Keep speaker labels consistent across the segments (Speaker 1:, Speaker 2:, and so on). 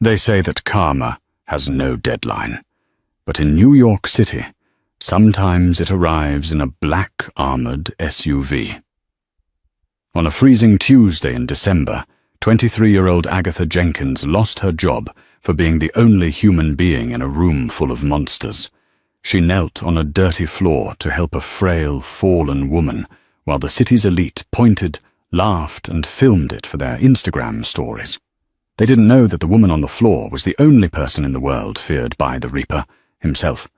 Speaker 1: They say that karma has no deadline, but in New York City, sometimes it arrives in a black armored SUV. On a freezing Tuesday in December, 23-year-old Agatha Jenkins lost her job for being the only human being in a room full of monsters. She knelt on a dirty floor to help a frail, fallen woman while the city's elite pointed, laughed, and filmed it for their Instagram stories. They didn't know that the woman on the floor was the only person in the world feared by the Reaper himself.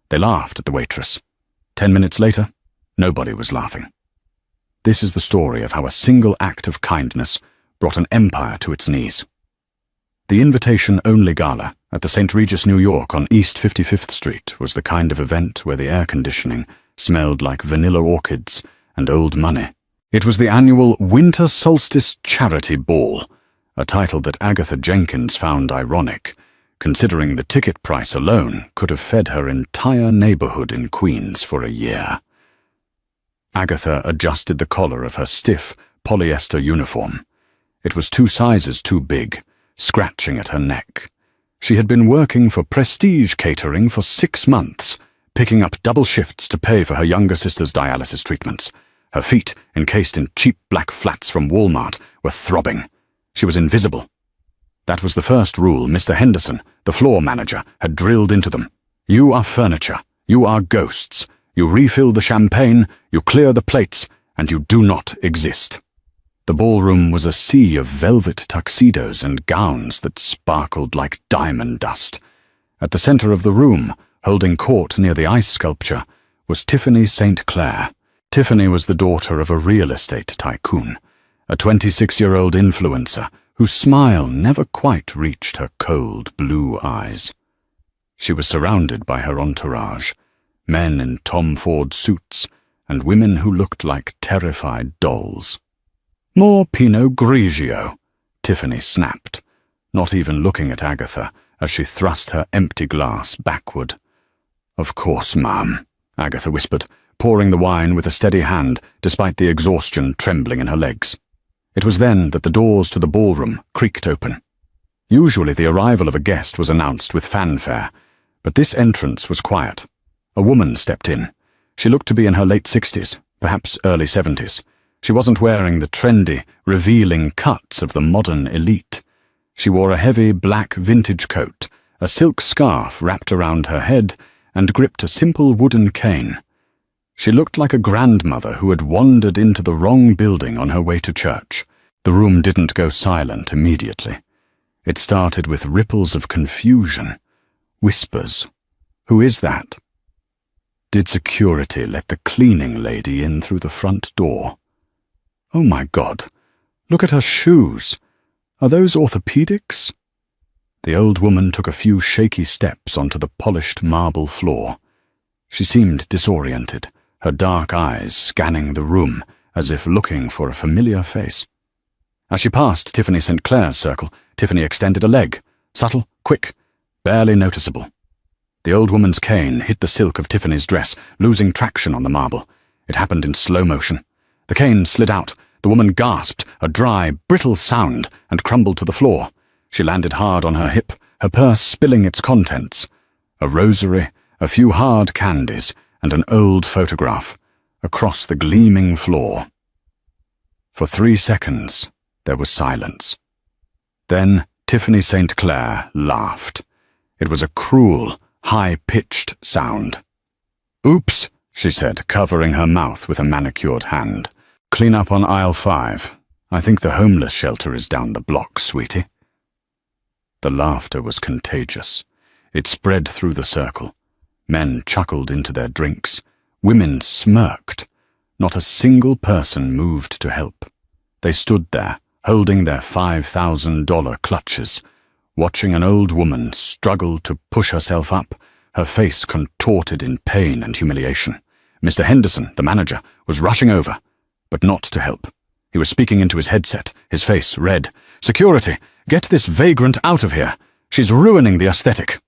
Speaker 1: They laughed at the waitress. 10 minutes later, nobody was laughing. This is the story of how a single act of kindness brought an empire to its knees. The invitation-only gala at the St. Regis, New York on East 55th Street was the kind of event where the air conditioning smelled like vanilla orchids and old money. It was the annual Winter Solstice Charity Ball, a title that Agatha Jenkins found ironic, considering the ticket price alone could have fed her entire neighborhood in Queens for a year. Agatha adjusted the collar of her stiff polyester uniform. It was 2 sizes too big, scratching at her neck. She had been working for Prestige Catering for 6 months, picking up double shifts to pay for her younger sister's dialysis treatments. Her feet, encased in cheap black flats from Walmart, were throbbing. She was invisible. That was the first rule Mr. Henderson, the floor manager, had drilled into them. You are furniture. You are ghosts. You refill the champagne, you clear the plates, and you do not exist. The ballroom was a sea of velvet tuxedos and gowns that sparkled like diamond dust. At the center of the room, holding court near the ice sculpture, was Tiffany St. Clair. Tiffany was the daughter of a real estate tycoon, a 26-year-old influencer whose smile never quite reached her cold blue eyes. She was surrounded by her entourage, men in Tom Ford suits and women who looked like terrified dolls. More Pinot Grigio, Tiffany snapped, not even looking at Agatha as she thrust her empty glass backward. Of course, ma'am, Agatha whispered, pouring the wine with a steady hand despite the exhaustion trembling in her legs. It was then that the doors to the ballroom creaked open. Usually the arrival of a guest was announced with fanfare, but this entrance was quiet. A woman stepped in. She looked to be in her late 60s, perhaps early 70s. She wasn't wearing the trendy, revealing cuts of the modern elite. She wore a heavy black vintage coat, a silk scarf wrapped around her head, and gripped a simple wooden cane. She looked like a grandmother who had wandered into the wrong building on her way to church. The room didn't go silent immediately. It started with ripples of confusion, whispers. Who is that? Did security let the cleaning lady in through the front door? Oh my God, look at her shoes. Are those orthopedics? The old woman took a few shaky steps onto the polished marble floor. She seemed disoriented, her dark eyes scanning the room as if looking for a familiar face. As she passed Tiffany St. Clair's circle, Tiffany extended a leg, subtle, quick, barely noticeable. The old woman's cane hit the silk of Tiffany's dress, losing traction on the marble. It happened in slow motion. The cane slid out. The woman gasped, a dry, brittle sound, and crumbled to the floor. She landed hard on her hip, her purse spilling its contents. A rosary, a few hard candies, and an old photograph, across the gleaming floor. For 3 seconds, there was silence. Then Tiffany St. Clair laughed. It was a cruel, high-pitched sound. "Oops," she said, covering her mouth with a manicured hand. "Clean up on aisle 5. I think the homeless shelter is down the block, sweetie." The laughter was contagious. It spread through the circle. Men chuckled into their drinks. Women smirked. Not a single person moved to help. They stood there, holding their $5,000 clutches, watching an old woman struggle to push herself up, her face contorted in pain and humiliation. Mr. Henderson, the manager, was rushing over, but not to help. He was speaking into his headset, his face red. "Security, get this vagrant out of here. She's ruining the aesthetic."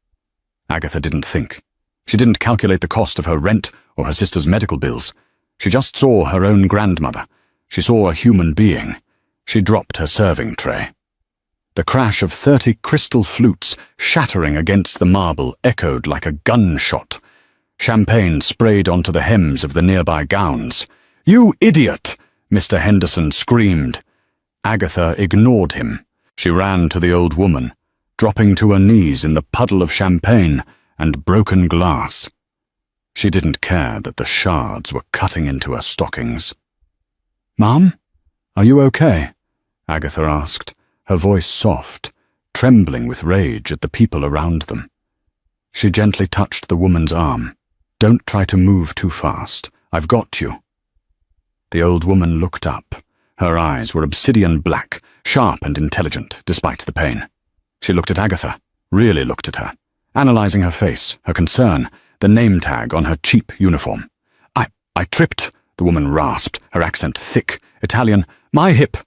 Speaker 1: Agatha didn't think. She didn't calculate the cost of her rent or her sister's medical bills. She just saw her own grandmother. She saw a human being. She dropped her serving tray. The crash of 30 crystal flutes shattering against the marble echoed like a gunshot. Champagne sprayed onto the hems of the nearby gowns. "You idiot!" Mr. Henderson screamed. Agatha ignored him. She ran to the old woman, dropping to her knees in the puddle of champagne and broken glass. She didn't care that the shards were cutting into her stockings. "Mum, are you okay?" Agatha asked, her voice soft, trembling with rage at the people around them. She gently touched the woman's arm. "Don't try to move too fast. I've got you." The old woman looked up. Her eyes were obsidian black, sharp and intelligent, despite the pain. She looked at Agatha, really looked at her, analyzing her face, her concern, the name tag on her cheap uniform. I tripped," the woman rasped, her accent thick, Italian. "My hip."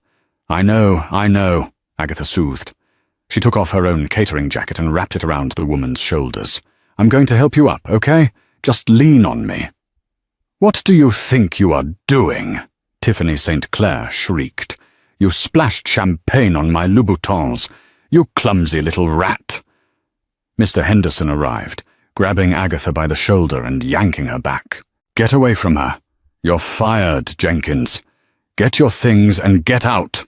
Speaker 1: I know, Agatha soothed. She took off her own catering jacket and wrapped it around the woman's shoulders. "I'm going to help you up, okay? Just lean on me." "What do you think you are doing?" Tiffany St. Clair shrieked. "You splashed champagne on my Louboutins. You clumsy little rat." Mr. Henderson arrived, grabbing Agatha by the shoulder and yanking her back. "Get away from her. You're fired, Jenkins. Get your things and get out.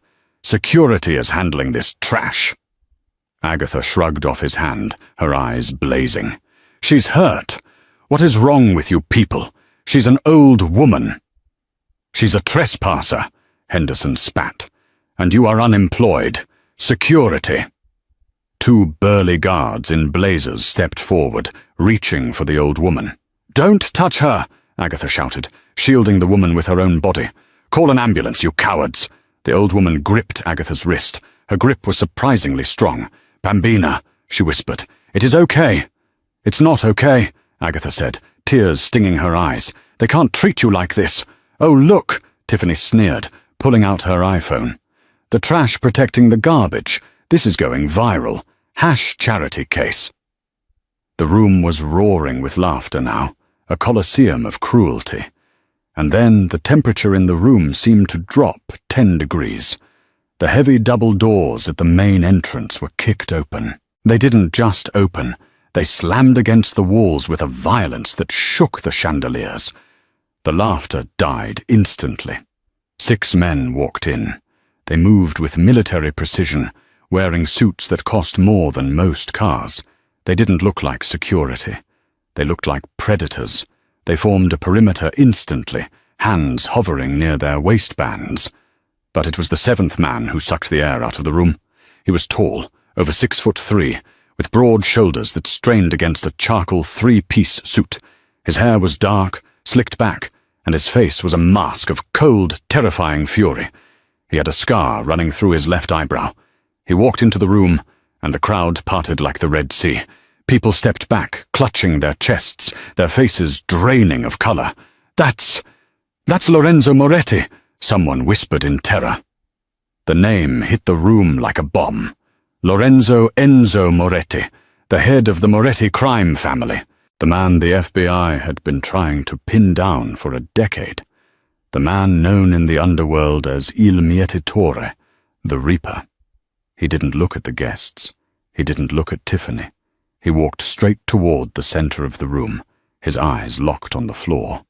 Speaker 1: Security is handling this trash." Agatha shrugged off his hand, her eyes blazing. "She's hurt. What is wrong with you people? She's an old woman." "She's a trespasser," Henderson spat. "And you are unemployed. Security." Two burly guards in blazers stepped forward, reaching for the old woman. "Don't touch her," Agatha shouted, shielding the woman with her own body. "Call an ambulance, you cowards." The old woman gripped Agatha's wrist. Her grip was surprisingly strong. "Bambina," she whispered. "It is okay." "It's not okay," Agatha said, tears stinging her eyes. "They can't treat you like this." "Oh, look," Tiffany sneered, pulling out her iPhone. "The trash protecting the garbage. This is going viral. #charity case." The room was roaring with laughter now, a coliseum of cruelty. And then the temperature in the room seemed to drop 10 degrees. The heavy double doors at the main entrance were kicked open. They didn't just open, they slammed against the walls with a violence that shook the chandeliers. The laughter died instantly. 6 men walked in. They moved with military precision, wearing suits that cost more than most cars. They didn't look like security. They looked like predators. They formed a perimeter instantly, hands hovering near their waistbands. But it was the 7th man who sucked the air out of the room. He was tall, over 6'3", with broad shoulders that strained against a charcoal 3-piece suit. His hair was dark, slicked back, and his face was a mask of cold, terrifying fury. He had a scar running through his left eyebrow. He walked into the room, and the crowd parted like the Red Sea. People stepped back, clutching their chests, their faces draining of color. That's Lorenzo Moretti," someone whispered in terror. The name hit the room like a bomb. Lorenzo Enzo Moretti, the head of the Moretti crime family, the man the FBI had been trying to pin down for a decade, the man known in the underworld as Il Mietatore, the Reaper. He didn't look at the guests. He didn't look at Tiffany. He walked straight toward the center of the room, his eyes locked on the floor.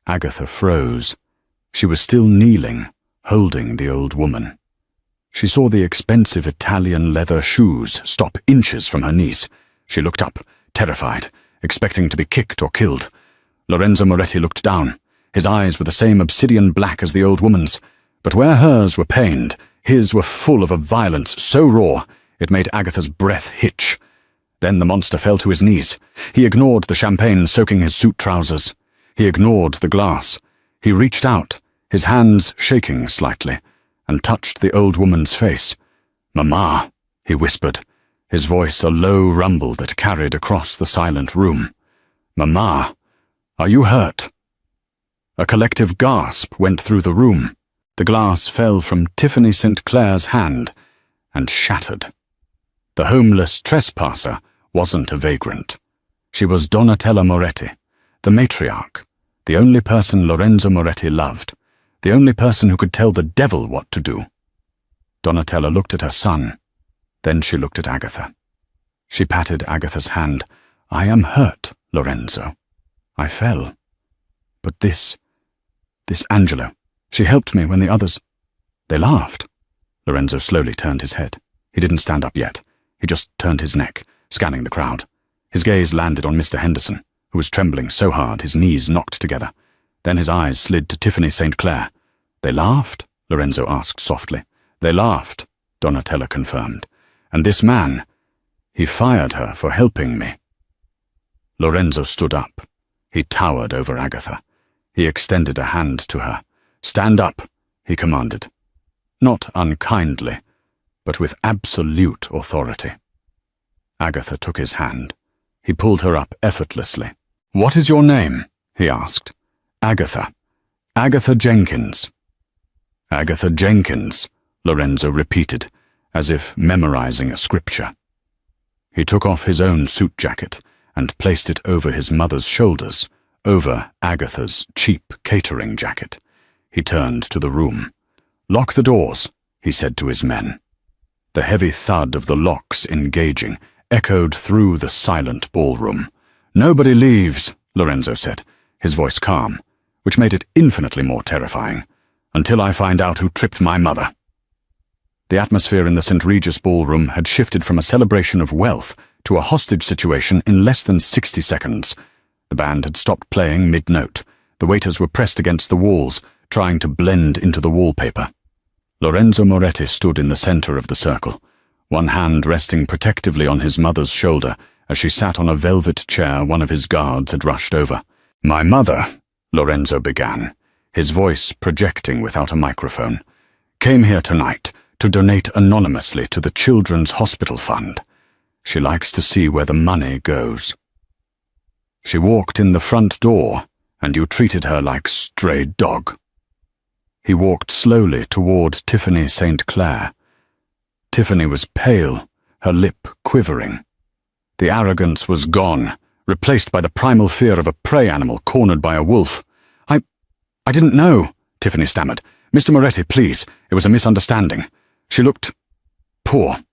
Speaker 1: Agatha froze. She was still kneeling, holding the old woman. She saw the expensive Italian leather shoes stop inches from her knees. She looked up, terrified, expecting to be kicked or killed. Lorenzo Moretti looked down. His eyes were the same obsidian black as the old woman's, but where hers were pained, his were full of a violence so raw it made Agatha's breath hitch. Then the monster fell to his knees. He ignored the champagne soaking his suit trousers. He ignored the glass. He reached out, his hands shaking slightly, and touched the old woman's face. "Mama," he whispered, his voice a low rumble that carried across the silent room. "Mama, are you hurt?" A collective gasp went through the room. The glass fell from Tiffany St. Clair's hand and shattered. The homeless trespasser wasn't a vagrant. She was Donatella Moretti, the matriarch, the only person Lorenzo Moretti loved, the only person who could tell the devil what to do. Donatella looked at her son. Then she looked at Agatha. She patted Agatha's hand. "I am hurt, Lorenzo. I fell. But this Angelo, she helped me when the others—" They laughed. Lorenzo slowly turned his head. He didn't stand up yet. He just turned his neck, scanning the crowd. His gaze landed on Mr. Henderson, who was trembling so hard his knees knocked together. Then his eyes slid to Tiffany St. Clair. "They laughed?" Lorenzo asked softly. "They laughed," Donatella confirmed. "And this man, he fired her for helping me." Lorenzo stood up. He towered over Agatha. He extended a hand to her. "Stand up," he commanded. Not unkindly, but with absolute authority. Agatha took his hand. He pulled her up effortlessly. "What is your name?" he asked. "Agatha. Agatha Jenkins." "Agatha Jenkins," Lorenzo repeated, as if memorizing a scripture. He took off his own suit jacket and placed it over his mother's shoulders, over Agatha's cheap catering jacket. He turned to the room. "Lock the doors," he said to his men. The heavy thud of the locks engaging echoed through the silent ballroom. "Nobody leaves," Lorenzo said, his voice calm, which made it infinitely more terrifying, "until I find out who tripped my mother." The atmosphere in the St. Regis ballroom had shifted from a celebration of wealth to a hostage situation in less than 60 seconds. The band had stopped playing mid-note. The waiters were pressed against the walls, trying to blend into the wallpaper. Lorenzo Moretti stood in the center of the circle, one hand resting protectively on his mother's shoulder as she sat on a velvet chair one of his guards had rushed over. "My mother," Lorenzo began, his voice projecting without a microphone, "came here tonight to donate anonymously to the Children's Hospital Fund. She likes to see where the money goes. She walked in the front door, and you treated her like stray dog." He walked slowly toward Tiffany St. Clair. Tiffany was pale, her lip quivering. The arrogance was gone, replaced by the primal fear of a prey animal cornered by a wolf. I didn't know," Tiffany stammered. "Mr. Moretti, please, it was a misunderstanding. She looked poor."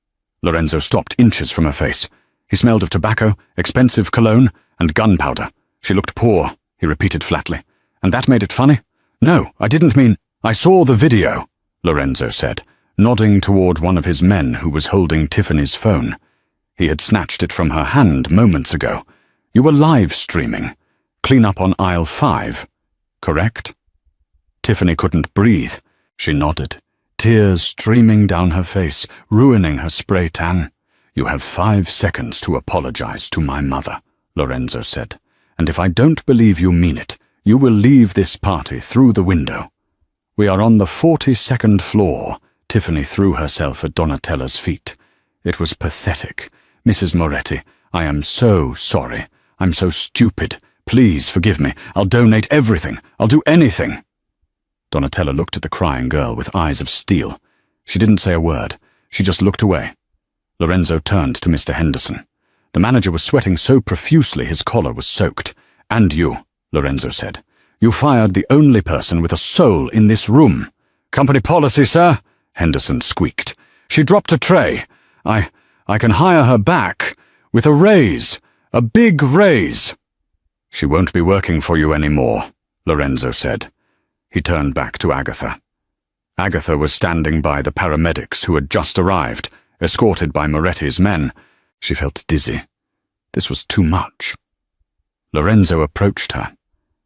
Speaker 1: Lorenzo stopped inches from her face. He smelled of tobacco, expensive cologne, and gunpowder. "She looked poor," he repeated flatly. "And that made it funny?" "No, I didn't mean—" "I saw the video," Lorenzo said, nodding toward one of his men who was holding Tiffany's phone. He had snatched it from her hand moments ago. "You were live streaming. Clean up on aisle 5, correct?" Tiffany couldn't breathe. She nodded, tears streaming down her face, ruining her spray tan. "You have 5 seconds to apologize to my mother," Lorenzo said. "And if I don't believe you mean it, you will leave this party through the window." "We are on the 42nd floor," Tiffany threw herself at Donatella's feet. It was pathetic. "Mrs. Moretti, I am so sorry. I'm so stupid. Please forgive me. I'll donate everything. I'll do anything." Donatella looked at the crying girl with eyes of steel. She didn't say a word. She just looked away. Lorenzo turned to Mr. Henderson. The manager was sweating so profusely his collar was soaked. "And you," Lorenzo said. "You fired the only person with a soul in this room." "Company policy, sir," Henderson squeaked. "She dropped a tray. I can hire her back with a raise, a big raise." "She won't be working for you anymore," Lorenzo said. He turned back to Agatha. Agatha was standing by the paramedics who had just arrived, escorted by Moretti's men. She felt dizzy. This was too much. Lorenzo approached her.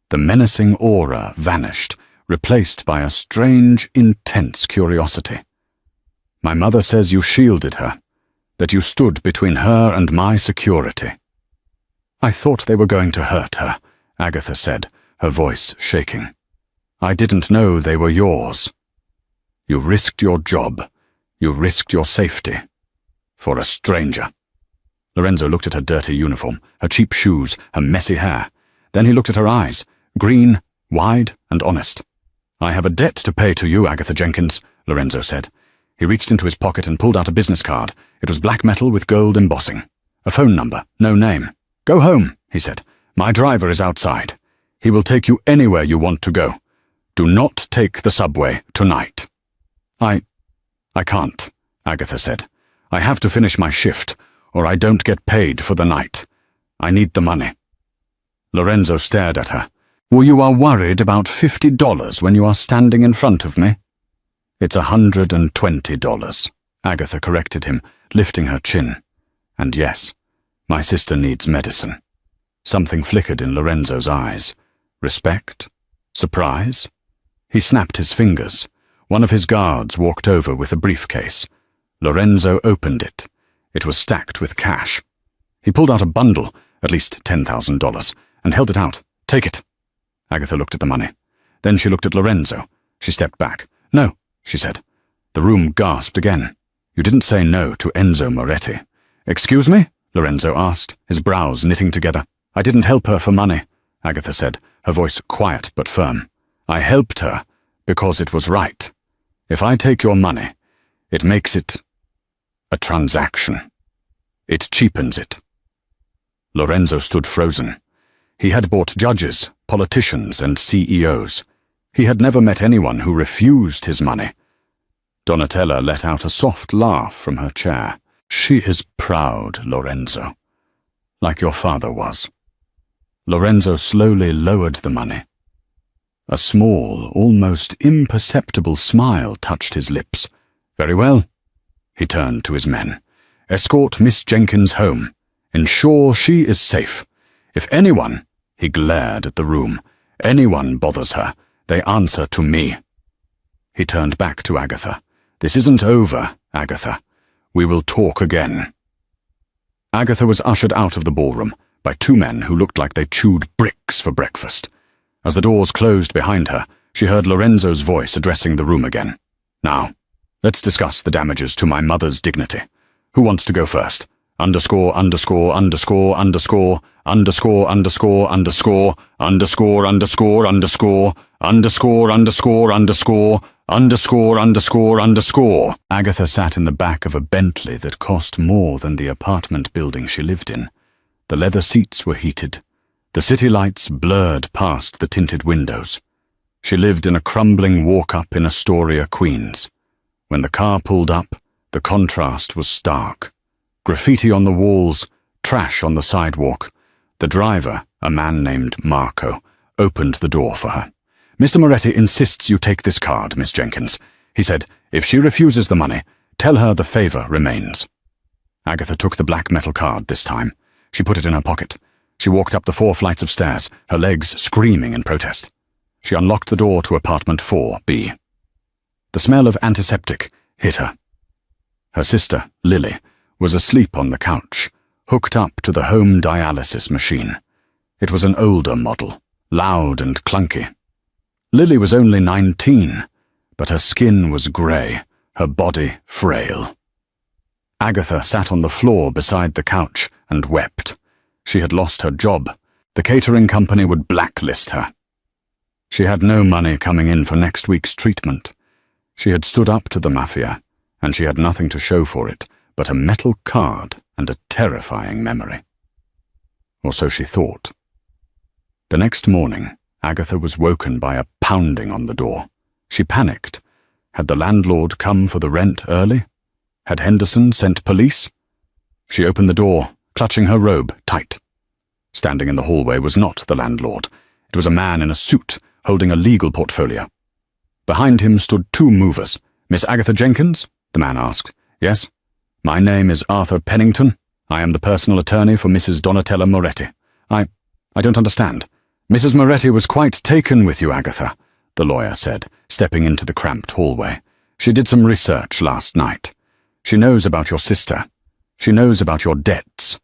Speaker 1: The menacing aura vanished, replaced by a strange, intense curiosity. "My mother says you shielded her, that you stood between her and my security." "I thought they were going to hurt her," Agatha said, her voice shaking. "I didn't know they were yours. You risked your job. You risked your safety. For a stranger." Lorenzo looked at her dirty uniform, her cheap shoes, her messy hair. Then he looked at her eyes, green, wide, and honest. "I have a debt to pay to you, Agatha Jenkins," Lorenzo said. He reached into his pocket and pulled out a business card. It was black metal with gold embossing. A phone number, no name. "Go home," he said. "My driver is outside. He will take you anywhere you want to go. Do not take the subway tonight." I can't, Agatha said. I have to finish my shift, or I don't get paid for the night. I need the money. Lorenzo stared at her. Well, you are worried about $50 when you are standing in front of me? It's $120, Agatha corrected him, lifting her chin. And yes, my sister needs medicine. Something flickered in Lorenzo's eyes. Respect? Surprise? He snapped his fingers. One of his guards walked over with a briefcase. Lorenzo opened it. It was stacked with cash. He pulled out a bundle, at least $10,000, and held it out. Take it. Agatha looked at the money. Then she looked at Lorenzo. She stepped back. No, she said. The room gasped again. You didn't say no to Enzo Moretti. Excuse me? Lorenzo asked, his brows knitting together. I didn't help her for money, Agatha said, her voice quiet but firm. I helped her because it was right. If I take your money, it makes it a transaction. It cheapens it. Lorenzo stood frozen. He had bought judges, politicians, and CEOs. He had never met anyone who refused his money. Donatella let out a soft laugh from her chair. She is proud, Lorenzo. Like your father was. Lorenzo slowly lowered the money. A small, almost imperceptible smile touched his lips. Very well. He turned to his men. Escort Miss Jenkins home. Ensure she is safe. If anyone, he glared at the room, anyone bothers her, they answer to me. He turned back to Agatha. This isn't over, Agatha. We will talk again. Agatha was ushered out of the ballroom by two men who looked like they chewed bricks for breakfast. As the doors closed behind her, she heard Lorenzo's voice addressing the room again. Now, let's discuss the damages to my mother's dignity. Who wants to go first? Underscore, underscore, underscore, underscore, underscore, underscore, underscore, underscore, underscore, underscore, underscore, underscore, underscore, underscore, underscore, underscore. Agatha sat in the back of a Bentley that cost more than the apartment building she lived in. The leather seats were heated. The city lights blurred past the tinted windows. She lived in a crumbling walk-up in Astoria, Queens. When the car pulled up, the contrast was stark. Graffiti on the walls, trash on the sidewalk. The driver, a man named Marco, opened the door for her. Mr. Moretti insists you take this card, Miss Jenkins. He said, if she refuses the money, tell her the favor remains. Agatha took the black metal card this time. She put it in her pocket. She walked up the 4 flights of stairs, her legs screaming in protest. She unlocked the door to apartment 4B. The smell of antiseptic hit her. Her sister, Lily, was asleep on the couch, hooked up to the home dialysis machine. It was an older model, loud and clunky. Lily was only 19, but her skin was grey, her body frail. Agatha sat on the floor beside the couch and wept. She had lost her job. The catering company would blacklist her. She had no money coming in for next week's treatment. She had stood up to the Mafia, and she had nothing to show for it but a metal card and a terrifying memory. Or so she thought. The next morning, Agatha was woken by a pounding on the door. She panicked. Had the landlord come for the rent early? Had Henderson sent police? She opened the door, clutching her robe tight. Standing in the hallway was not the landlord. It was a man in a suit, holding a legal portfolio. Behind him stood 2 movers. Miss Agatha Jenkins? The man asked. Yes. My name is Arthur Pennington. I am the personal attorney for Mrs. Donatella Moretti. I don't understand. Mrs. Moretti was quite taken with you, Agatha, the lawyer said, stepping into the cramped hallway. She did some research last night. She knows about your sister. She knows about your debts.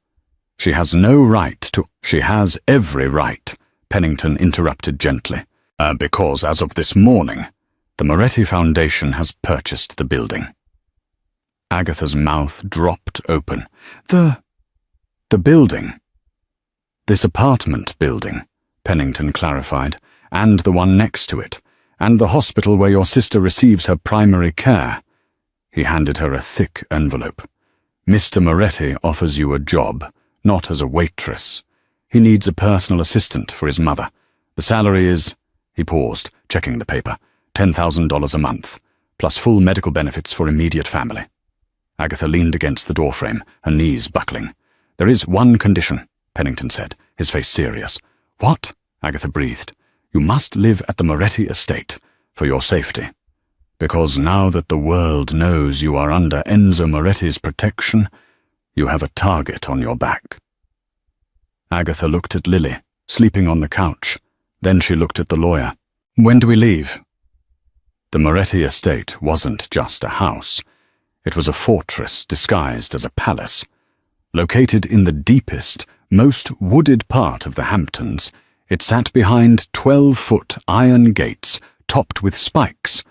Speaker 1: She has no right to— She has every right, Pennington interrupted gently, because as of this morning, the Moretti Foundation has purchased the building. Agatha's mouth dropped open. The building. This apartment building, Pennington clarified, and the one next to it, and the hospital where your sister receives her primary care. He handed her a thick envelope. Mr. Moretti offers you a job, not as a waitress. He needs a personal assistant for his mother. The salary is— He paused, checking the paper. $10,000 a month. plus full medical benefits for immediate family. Agatha leaned against the doorframe, her knees buckling. "There is one condition," Pennington said, his face serious. "What?" Agatha breathed. "You must live at the Moretti estate, for your safety. Because now that the world knows you are under Enzo Moretti's protection, you have a target on your back." Agatha looked at Lily, sleeping on the couch. Then she looked at the lawyer. "When do we leave?" The Moretti estate wasn't just a house. It was a fortress disguised as a palace. Located in the deepest, most wooded part of the Hamptons, it sat behind 12-foot iron gates topped with spikes.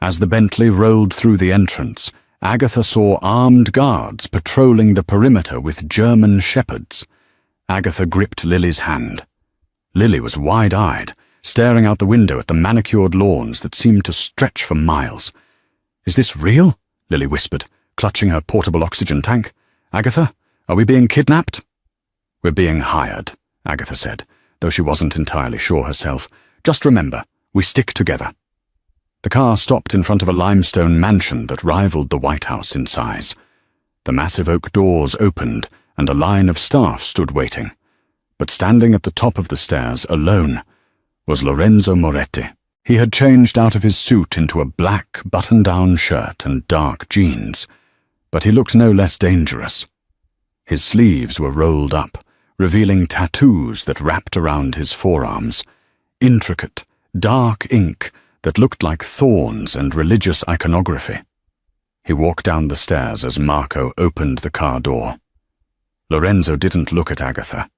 Speaker 1: As the Bentley rolled through the entrance, Agatha saw armed guards patrolling the perimeter with German shepherds. Agatha gripped Lily's hand. Lily was wide-eyed, staring out the window at the manicured lawns that seemed to stretch for miles. "Is this real?" Lily whispered, clutching her portable oxygen tank. "Agatha, are we being kidnapped?" "We're being hired," Agatha said, though she wasn't entirely sure herself. "Just remember, we stick together." The car stopped in front of a limestone mansion that rivaled the White House in size. The massive oak doors opened, and a line of staff stood waiting. But standing at the top of the stairs, alone, was Lorenzo Moretti. He had changed out of his suit into a black button-down shirt and dark jeans, but he looked no less dangerous. His sleeves were rolled up, revealing tattoos that wrapped around his forearms, intricate, dark ink that looked like thorns and religious iconography. He walked down the stairs as Marco opened the car door. Lorenzo didn't look at Agatha.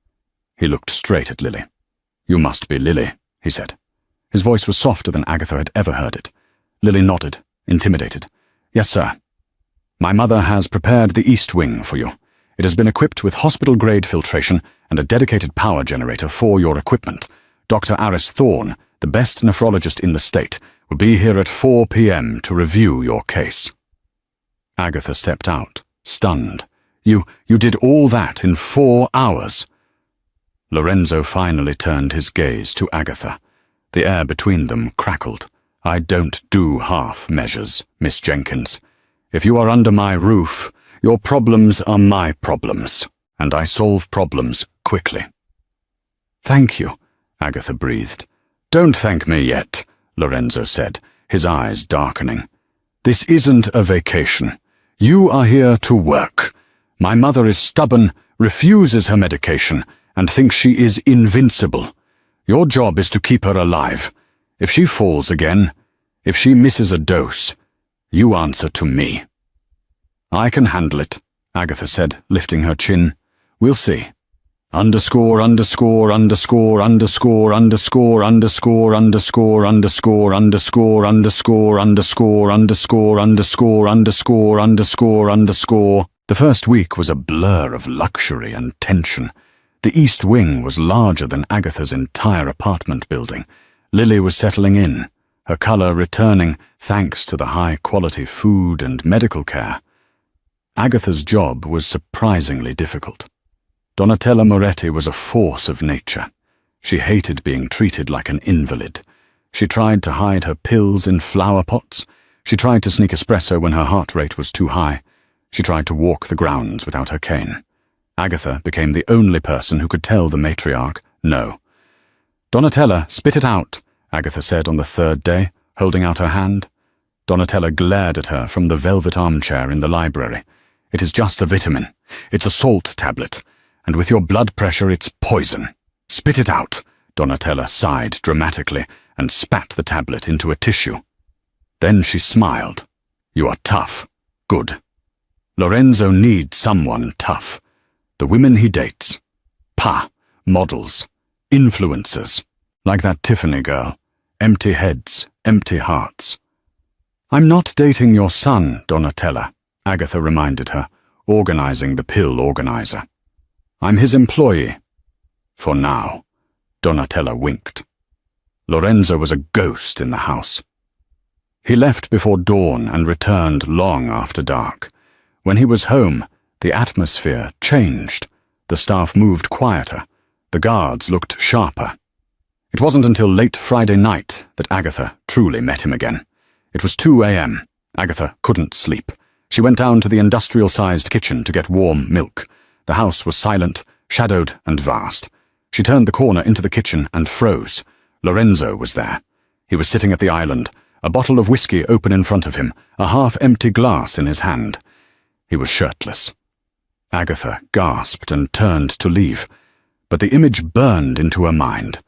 Speaker 1: He looked straight at Lily. "You must be Lily," he said. His voice was softer than Agatha had ever heard it. Lily nodded, intimidated. "Yes, sir. My mother has prepared the East Wing for you. It has been equipped with hospital-grade filtration and a dedicated power generator for your equipment. Dr. Aris Thorne, the best nephrologist in the state, will be here at 4 p.m. to review your case." Agatha stepped out, stunned. You did all that in 4 hours?" Lorenzo finally turned his gaze to Agatha. The air between them crackled. "I don't do half measures, Miss Jenkins. If you are under my roof, your problems are my problems, and I solve problems quickly." "Thank you," Agatha breathed. "Don't thank me yet," Lorenzo said, his eyes darkening. "This isn't a vacation. You are here to work. My mother is stubborn, refuses her medication, and thinks she is invincible. Your job is to keep her alive. If she falls again, if she misses a dose, you answer to me." "I can handle it," Agatha said, lifting her chin. "We'll see. Underscore, underscore, underscore, underscore, underscore, underscore, underscore, underscore, underscore, underscore, underscore, underscore, underscore, underscore, underscore, underscore. The first week was a blur of luxury and tension. The East Wing was larger than Agatha's entire apartment building. Lily was settling in, her color returning thanks to the high-quality food and medical care. Agatha's job was surprisingly difficult. Donatella Moretti was a force of nature. She hated being treated like an invalid. She tried to hide her pills in flower pots. She tried to sneak espresso when her heart rate was too high. She tried to walk the grounds without her cane. Agatha became the only person who could tell the matriarch no. "Donatella, spit it out," Agatha said on the third day, holding out her hand. Donatella glared at her from the velvet armchair in the library. "It is just a vitamin. It's a salt tablet. And with your blood pressure, it's poison. Spit it out." Donatella sighed dramatically and spat the tablet into a tissue. Then she smiled. "You are tough. Good. Lorenzo needs someone tough. The women he dates. Models. Influencers. Like that Tiffany girl. Empty heads, empty hearts." "I'm not dating your son, Donatella," Agatha reminded her, organizing the pill organizer. "I'm his employee." "For now." Donatella winked. Lorenzo was a ghost in the house. He left before dawn and returned long after dark. When he was home, the atmosphere changed. The staff moved quieter. The guards looked sharper. It wasn't until late Friday night that Agatha truly met him again. It was 2 a.m. Agatha couldn't sleep. She went down to the industrial-sized kitchen to get warm milk. The house was silent, shadowed, and vast. She turned the corner into the kitchen and froze. Lorenzo was there. He was sitting at the island, a bottle of whiskey open in front of him, a half-empty glass in his hand. He was shirtless. Agatha gasped and turned to leave, but the image burned into her mind.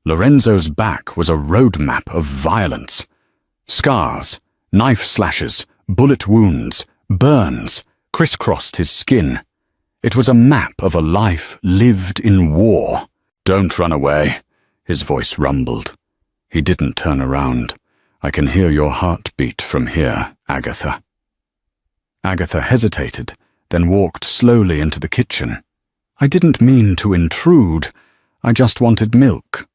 Speaker 1: Lorenzo's back was a roadmap of violence. Scars, knife slashes, bullet wounds, burns crisscrossed his skin. It was a map of a life lived in war. "Don't run away," his voice rumbled. He didn't turn around. "I can hear your heartbeat from here, Agatha." Agatha hesitated, then walked slowly into the kitchen. "I didn't mean to intrude. I just wanted milk."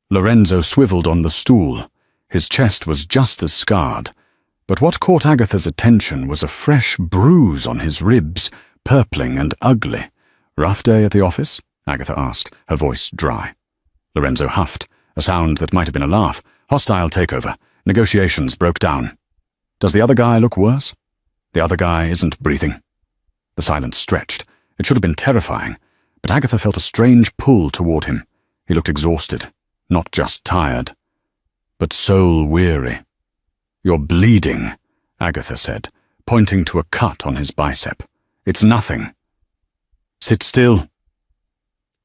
Speaker 1: Lorenzo swiveled on the stool. His chest was just as scarred, but what caught Agatha's attention was a fresh bruise on his ribs, purpling and ugly. "Rough day at the office?" Agatha asked, her voice dry. Lorenzo huffed, a sound that might have been a laugh. "Hostile takeover. Negotiations broke down." "Does the other guy look worse?" "The other guy isn't breathing." The silence stretched. It should have been terrifying, but Agatha felt a strange pull toward him. He looked exhausted, not just tired, but soul-weary. "You're bleeding," Agatha said, pointing to a cut on his bicep. "It's nothing." "Sit still."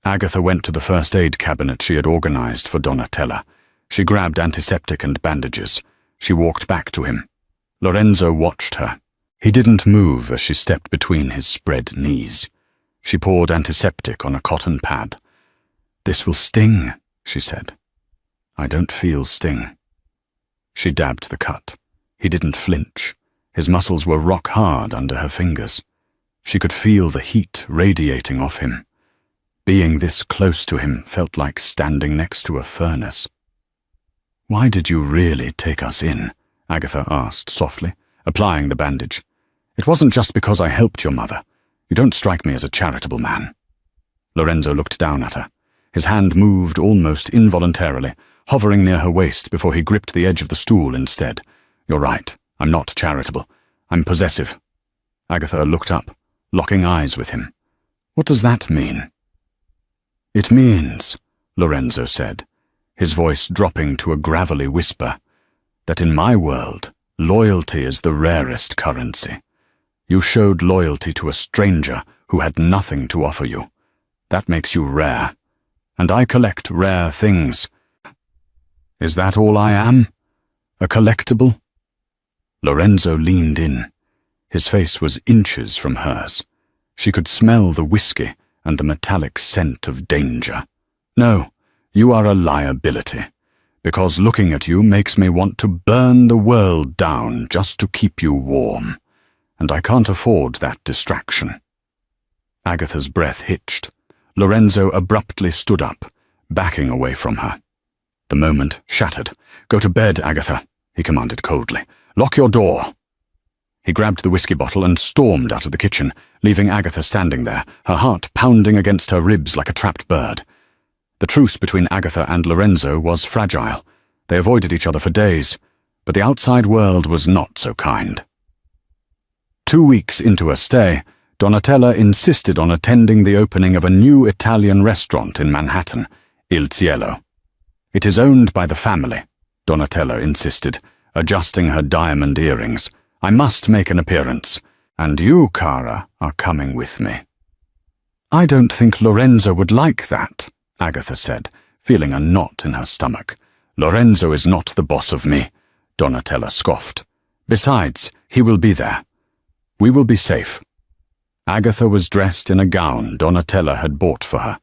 Speaker 1: Agatha went to the first aid cabinet she had organized for Donatella. She grabbed antiseptic and bandages. She walked back to him. Lorenzo watched her. He didn't move as she stepped between his spread knees. She poured antiseptic on a cotton pad. "This will sting," she said. "I don't feel sting." She dabbed the cut. He didn't flinch. His muscles were rock hard under her fingers. She could feel the heat radiating off him. Being this close to him felt like standing next to a furnace. "Why did you really take us in?" Agatha asked softly, applying the bandage. "It wasn't just because I helped your mother. You don't strike me as a charitable man." Lorenzo looked down at her. His hand moved almost involuntarily, hovering near her waist before he gripped the edge of the stool instead. "You're right. I'm not charitable. I'm possessive." Agatha looked up, locking eyes with him. "What does that mean?" "It means," Lorenzo said, his voice dropping to a gravelly whisper, "that in my world, loyalty is the rarest currency. You showed loyalty to a stranger who had nothing to offer you. That makes you rare. And I collect rare things. Is that all I am? A collectible?" Lorenzo leaned in. His face was inches from hers. She could smell the whiskey and the metallic scent of danger. "No, you are a liability, because looking at you makes me want to burn the world down just to keep you warm, and I can't afford that distraction." Agatha's breath hitched. Lorenzo abruptly stood up, backing away from her. The moment shattered. "Go to bed, Agatha," he commanded coldly. "Lock your door." He grabbed the whiskey bottle and stormed out of the kitchen, leaving Agatha standing there, her heart pounding against her ribs like a trapped bird. The truce between Agatha and Lorenzo was fragile. They avoided each other for days, but the outside world was not so kind. 2 weeks into her stay, Donatella insisted on attending the opening of a new Italian restaurant in Manhattan, Il Cielo. "It is owned by the family," Donatella insisted, adjusting her diamond earrings. "I must make an appearance, and you, Cara, are coming with me." "I don't think Lorenzo would like that," Agatha said, feeling a knot in her stomach. "Lorenzo is not the boss of me," Donatella scoffed. "Besides, he will be there. We will be safe." Agatha was dressed in a gown Donatella had bought for her,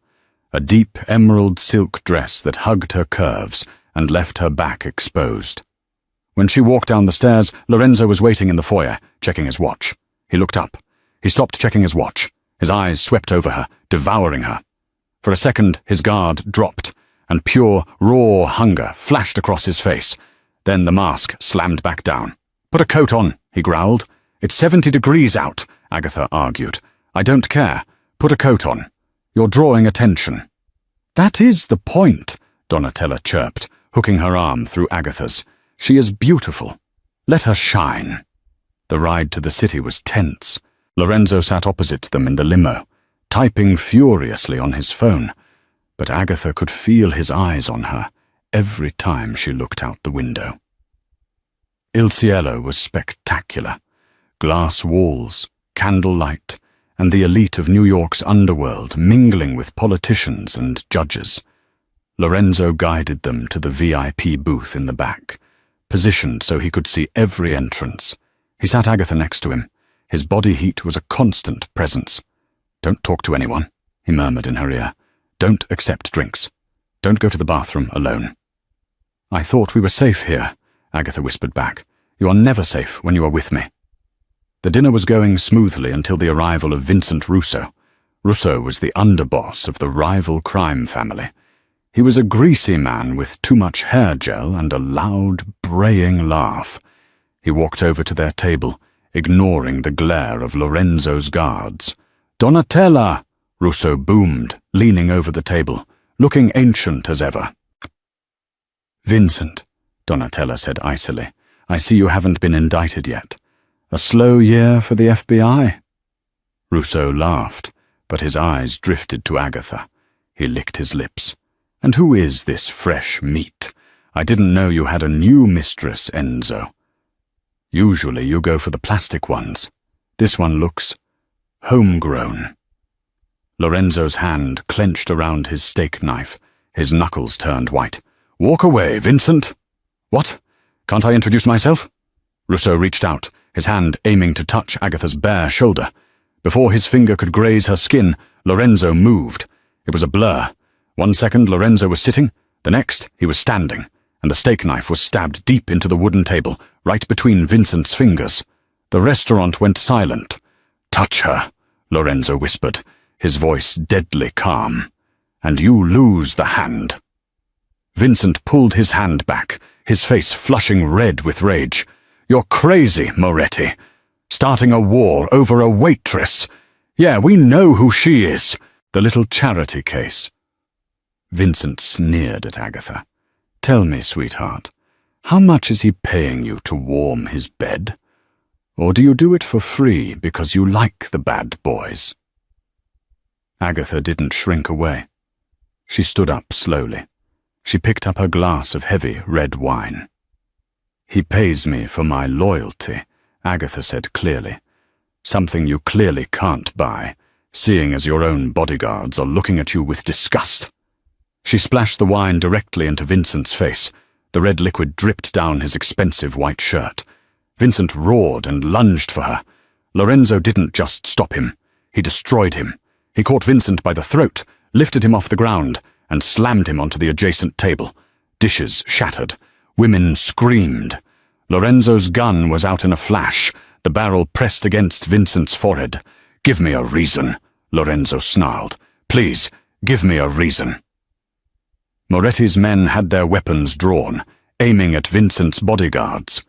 Speaker 1: a deep emerald silk dress that hugged her curves and left her back exposed. When she walked down the stairs, Lorenzo was waiting in the foyer, checking his watch. He looked up. He stopped checking his watch. His eyes swept over her, devouring her. For a second, his guard dropped, and pure, raw hunger flashed across his face. Then the mask slammed back down. "Put a coat on," he growled. "It's 70 degrees out," Agatha argued. "I don't care. Put a coat on. You're drawing attention." "That is the point," Donatella chirped, hooking her arm through Agatha's. She is beautiful. Let her shine. The ride to the city was tense. Lorenzo sat opposite them in the limo, typing furiously on his phone, but Agatha could feel his eyes on her every time she looked out the window. Il Cielo was spectacular. Glass walls, candlelight, and the elite of New York's underworld mingling with politicians and judges. Lorenzo guided them to the VIP booth in the back, positioned so he could see every entrance. He sat Agatha next to him. His body heat was a constant presence. "Don't talk to anyone," he murmured in her ear. "Don't accept drinks. Don't go to the bathroom alone." "I thought we were safe here," Agatha whispered back. "You are never safe when you are with me." The dinner was going smoothly until the arrival of Vincent Russo. Russo was the underboss of the rival crime family. He was a greasy man with too much hair gel and a loud, braying laugh. He walked over to their table, ignoring the glare of Lorenzo's guards. "Donatella!" Russo boomed, leaning over the table, looking ancient as ever. "Vincent," Donatella said icily, "I see you haven't been indicted yet. A slow year for the FBI?" Russo laughed, but his eyes drifted to Agatha. He licked his lips. "And who is this fresh meat? I didn't know you had a new mistress, Enzo. Usually you go for the plastic ones. This one looks homegrown." Lorenzo's hand clenched around his steak knife. His knuckles turned white. "Walk away, Vincent." "What? Can't I introduce myself?" Russo reached out, his hand aiming to touch Agatha's bare shoulder. Before his finger could graze her skin, Lorenzo moved. It was a blur. 1 second Lorenzo was sitting, the next he was standing, and the steak knife was stabbed deep into the wooden table, right between Vincent's fingers. The restaurant went silent. "Touch her," Lorenzo whispered, his voice deadly calm. "And you lose the hand." Vincent pulled his hand back, his face flushing red with rage. "You're crazy, Moretti. Starting a war over a waitress. Yeah, we know who she is. The little charity case." Vincent sneered at Agatha. "Tell me, sweetheart, how much is he paying you to warm his bed? Or do you do it for free because you like the bad boys?" Agatha didn't shrink away. She stood up slowly. She picked up her glass of heavy red wine. "He pays me for my loyalty," Agatha said clearly. "Something you clearly can't buy, seeing as your own bodyguards are looking at you with disgust." She splashed the wine directly into Vincent's face. The red liquid dripped down his expensive white shirt. Vincent roared and lunged for her. Lorenzo didn't just stop him. He destroyed him. He caught Vincent by the throat, lifted him off the ground, and slammed him onto the adjacent table. Dishes shattered. Women screamed. Lorenzo's gun was out in a flash, the barrel pressed against Vincent's forehead. "Give me a reason," Lorenzo snarled. "Please, give me a reason." Moretti's men had their weapons drawn, aiming at Vincent's bodyguards.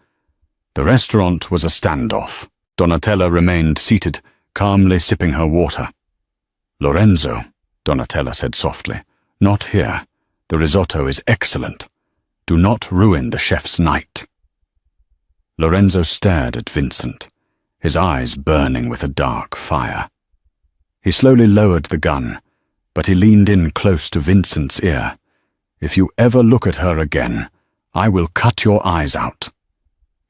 Speaker 1: The restaurant was a standoff. Donatella remained seated, calmly sipping her water. "Lorenzo," Donatella said softly, "not here. The risotto is excellent. Do not ruin the chef's night." Lorenzo stared at Vincent, his eyes burning with a dark fire. He slowly lowered the gun, but he leaned in close to Vincent's ear. "If you ever look at her again, I will cut your eyes out.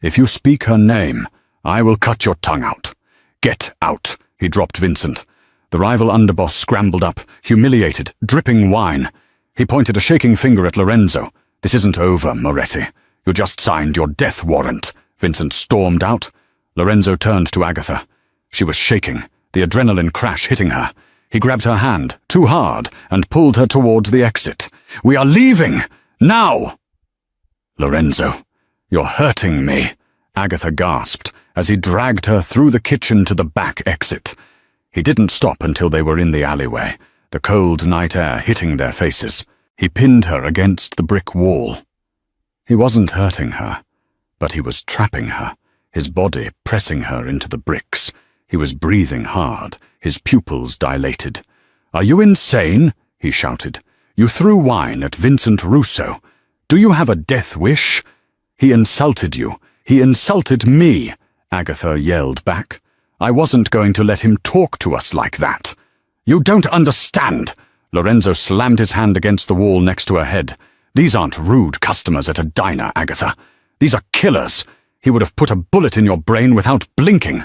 Speaker 1: If you speak her name, I will cut your tongue out. Get out," he dropped Vincent. The rival underboss scrambled up, humiliated, dripping wine. He pointed a shaking finger at Lorenzo. "This isn't over, Moretti. You just signed your death warrant." Vincent stormed out. Lorenzo turned to Agatha. She was shaking, the adrenaline crash hitting her. He grabbed her hand, too hard, and pulled her towards the exit. "We are leaving! Now!" "Lorenzo, you're hurting me," Agatha gasped as he dragged her through the kitchen to the back exit. He didn't stop until they were in the alleyway, the cold night air hitting their faces. He pinned her against the brick wall. He wasn't hurting her, but he was trapping her, his body pressing her into the bricks. He was breathing hard, his pupils dilated. "Are you insane?" he shouted. "You threw wine at Vincent Russo. Do you have a death wish?" He insulted you. He insulted me, Agatha yelled back. I wasn't going to let him talk to us like that. You don't understand. Lorenzo slammed his hand against the wall next to her head. These aren't rude customers at a diner, Agatha. These are killers. He would have put a bullet in your brain without blinking.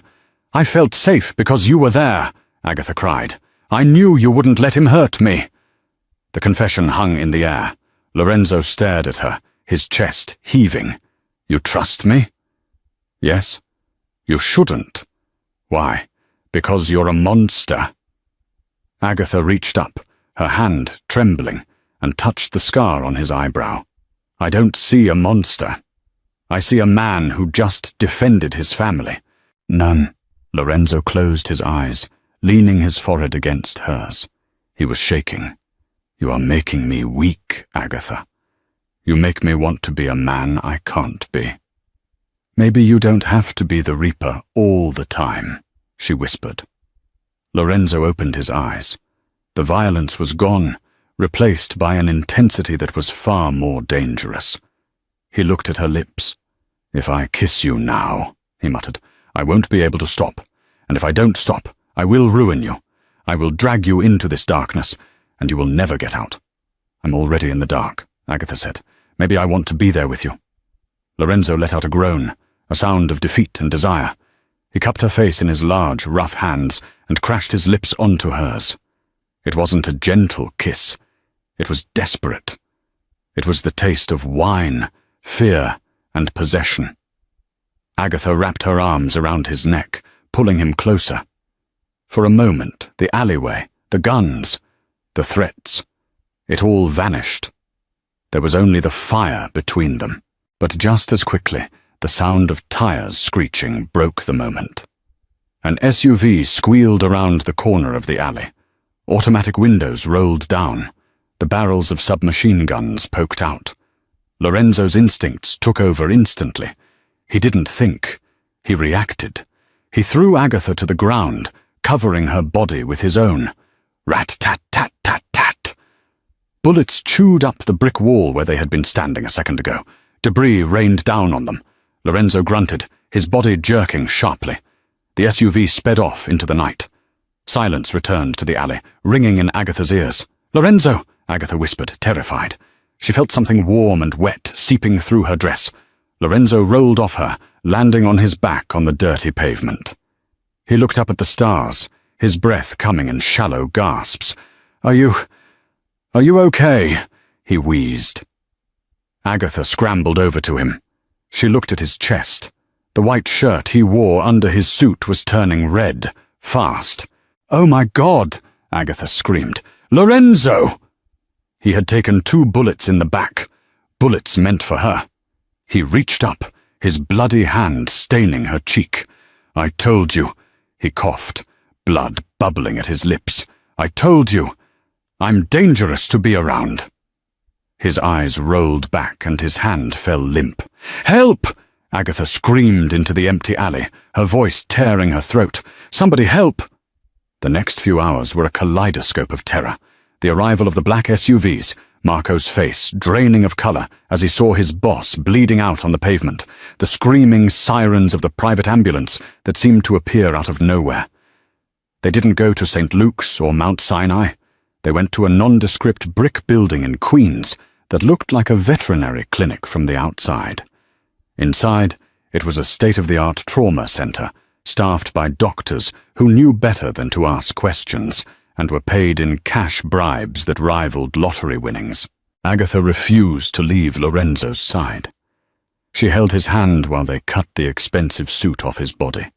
Speaker 1: I felt safe because you were there, Agatha cried. I knew you wouldn't let him hurt me. The confession hung in the air. Lorenzo stared at her, his chest heaving. You trust me? Yes. You shouldn't. Why? Because you're a monster. Agatha reached up, her hand trembling, and touched the scar on his eyebrow. I don't see a monster. I see a man who just defended his family. None. Lorenzo closed his eyes, leaning his forehead against hers. He was shaking. You are making me weak, Agatha. You make me want to be a man I can't be. Maybe you don't have to be the Reaper all the time, she whispered. Lorenzo opened his eyes. The violence was gone, replaced by an intensity that was far more dangerous. He looked at her lips. If I kiss you now, he muttered, I won't be able to stop. And if I don't stop, I will ruin you. I will drag you into this darkness, and you will never get out. I'm already in the dark, Agatha said. Maybe I want to be there with you. Lorenzo let out a groan, a sound of defeat and desire. He cupped her face in his large, rough hands and crashed his lips onto hers. It wasn't a gentle kiss. It was desperate. It was the taste of wine, fear, and possession. Agatha wrapped her arms around his neck, pulling him closer. For a moment, the alleyway, the guns, the threats, it all vanished. There was only the fire between them. But just as quickly, the sound of tires screeching broke the moment. An SUV squealed around the corner of the alley. Automatic windows rolled down. The barrels of submachine guns poked out. Lorenzo's instincts took over instantly. He didn't think. He reacted. He threw Agatha to the ground, covering her body with his own. Rat-tat-tat-tat-tat. Bullets chewed up the brick wall where they had been standing a second ago. Debris rained down on them. Lorenzo grunted, his body jerking sharply. The SUV sped off into the night. Silence returned to the alley, ringing in Agatha's ears. Lorenzo, Agatha whispered, terrified. She felt something warm and wet seeping through her dress. Lorenzo rolled off her, landing on his back on the dirty pavement. He looked up at the stars, his breath coming in shallow gasps. Are you okay? He wheezed. Agatha scrambled over to him. She looked at his chest. The white shirt he wore under his suit was turning red, fast. Oh my God, Agatha screamed. Lorenzo! He had taken 2 bullets in the back, bullets meant for her. He reached up, his bloody hand staining her cheek. I told you, he coughed, blood bubbling at his lips. I told you, I'm dangerous to be around. His eyes rolled back and his hand fell limp. Help! Agatha screamed into the empty alley, her voice tearing her throat. Somebody help! The next few hours were a kaleidoscope of terror. The arrival of the black SUVs, Marco's face draining of color as he saw his boss bleeding out on the pavement, the screaming sirens of the private ambulance that seemed to appear out of nowhere. They didn't go to St. Luke's or Mount Sinai. They went to a nondescript brick building in Queens that looked like a veterinary clinic from the outside. Inside, it was a state-of-the-art trauma center, staffed by doctors who knew better than to ask questions and were paid in cash bribes that rivaled lottery winnings. Agatha refused to leave Lorenzo's side. She held his hand while they cut the expensive suit off his body.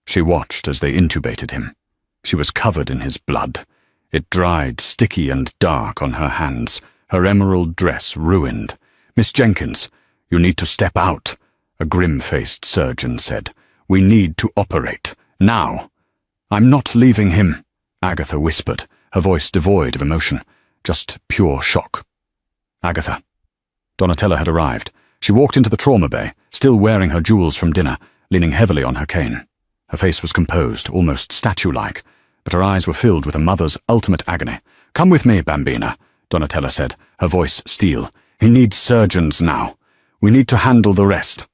Speaker 1: She watched as they intubated him. She was covered in his blood. It dried sticky and dark on her hands, her emerald dress ruined. Miss Jenkins, you need to step out, a grim-faced surgeon said. We need to operate, now. I'm not leaving him, Agatha whispered, her voice devoid of emotion, just pure shock. Agatha. Donatella had arrived. She walked into the trauma bay, still wearing her jewels from dinner, leaning heavily on her cane. Her face was composed, almost statue-like, but her eyes were filled with a mother's ultimate agony. Come with me, Bambina, Donatella said, her voice steel. He needs surgeons now. We need to handle the rest."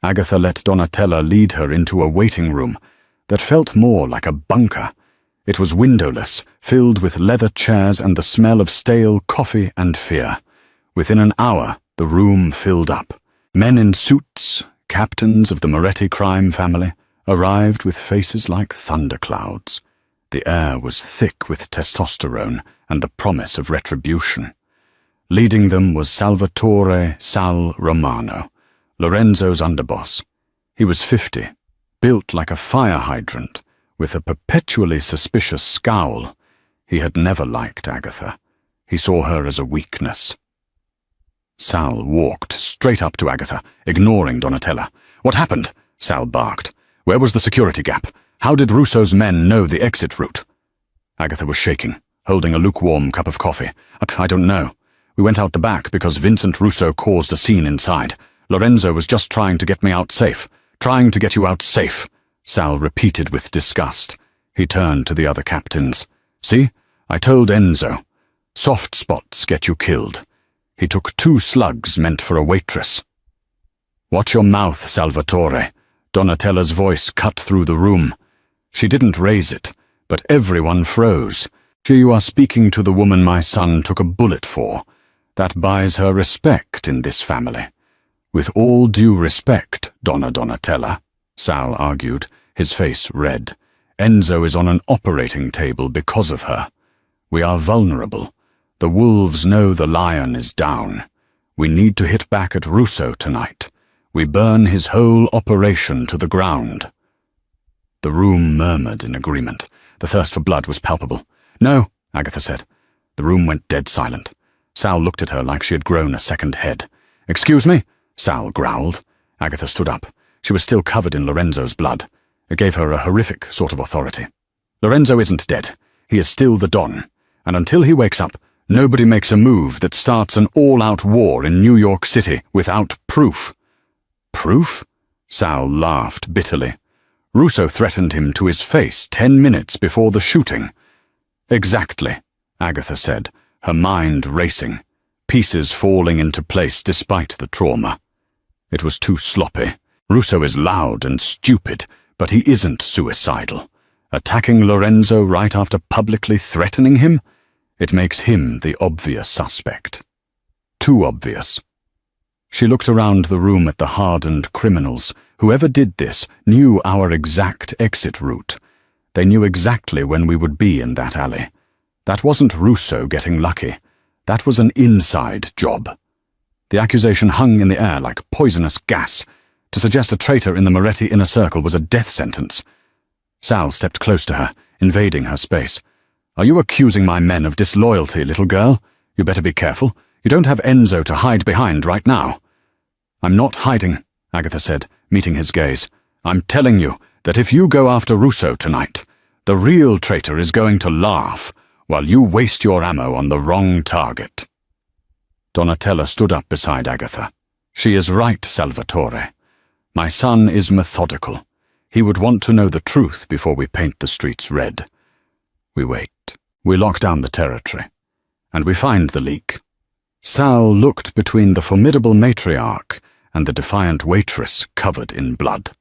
Speaker 1: Agatha let Donatella lead her into a waiting room that felt more like a bunker. It was windowless, filled with leather chairs and the smell of stale coffee and fear. Within an hour, the room filled up. Men in suits, captains of the Moretti crime family, arrived with faces like thunderclouds. The air was thick with testosterone and the promise of retribution. Leading them was Salvatore Sal Romano, Lorenzo's underboss. He was 50, built like a fire hydrant, with a perpetually suspicious scowl. He had never liked Agatha. He saw her as a weakness. Sal walked straight up to Agatha, ignoring Donatella. "What happened?" Sal barked. "Where was the security gap? How did Russo's men know the exit route?" Agatha was shaking, holding a lukewarm cup of coffee. "I don't know. We went out the back because Vincent Russo caused a scene inside. Lorenzo was just trying to get me out safe. Trying to get you out safe," Sal repeated with disgust. He turned to the other captains. "See? I told Enzo. Soft spots get you killed. He took 2 slugs meant for a waitress." "Watch your mouth, Salvatore." Donatella's voice cut through the room. She didn't raise it, but everyone froze. "Here you are speaking to the woman my son took a bullet for. That buys her respect in this family." "With all due respect, Donna Donatella," Sal argued, his face red. "Enzo is on an operating table because of her. We are vulnerable. The wolves know the lion is down. We need to hit back at Russo tonight. We burn his whole operation to the ground." The room murmured in agreement. The thirst for blood was palpable. "No," Agatha said. The room went dead silent. Sal looked at her like she had grown a second head. "Excuse me?" Sal growled. Agatha stood up. She was still covered in Lorenzo's blood. It gave her a horrific sort of authority. "Lorenzo isn't dead. He is still the Don. And until he wakes up, nobody makes a move that starts an all-out war in New York City without proof." "Proof?" Sal laughed bitterly. "Russo threatened him to his face 10 minutes before the shooting." "Exactly," Agatha said, her mind racing, pieces falling into place despite the trauma. It was too sloppy. Russo is loud and stupid, but he isn't suicidal. Attacking Lorenzo right after publicly threatening him? It makes him the obvious suspect. Too obvious. She looked around the room at the hardened criminals. Whoever did this knew our exact exit route. They knew exactly when we would be in that alley. That wasn't Russo getting lucky. That was an inside job. The accusation hung in the air like poisonous gas. To suggest a traitor in the Moretti inner circle was a death sentence. Sal stepped close to her, invading her space. "Are you accusing my men of disloyalty, little girl? You better be careful. You don't have Enzo to hide behind right now." "I'm not hiding," Agatha said, meeting his gaze. "I'm telling you that if you go after Russo tonight, the real traitor is going to laugh while you waste your ammo on the wrong target." Donatella stood up beside Agatha. "She is right, Salvatore. My son is methodical. He would want to know the truth before we paint the streets red. We wait. We lock down the territory. And we find the leak." Sal looked between the formidable matriarch and the defiant waitress covered in blood.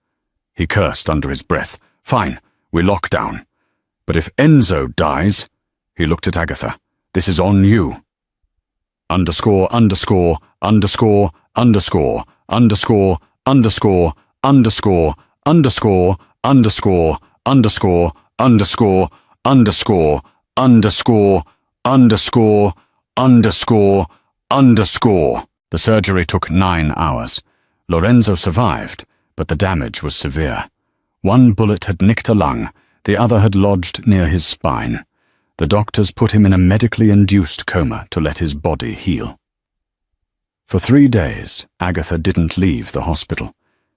Speaker 1: He cursed under his breath. "Fine, we lock down. But if Enzo dies," he looked at Agatha, "this is on you." Underscore, underscore, underscore, underscore, underscore, underscore, underscore, underscore, underscore, underscore, underscore, underscore, underscore, underscore, underscore, underscore. The surgery took 9 hours. Lorenzo survived, but the damage was severe. One bullet had nicked a lung, the other had lodged near his spine. The doctors put him in a medically induced coma to let his body heal. For 3 days, Agatha didn't leave the hospital.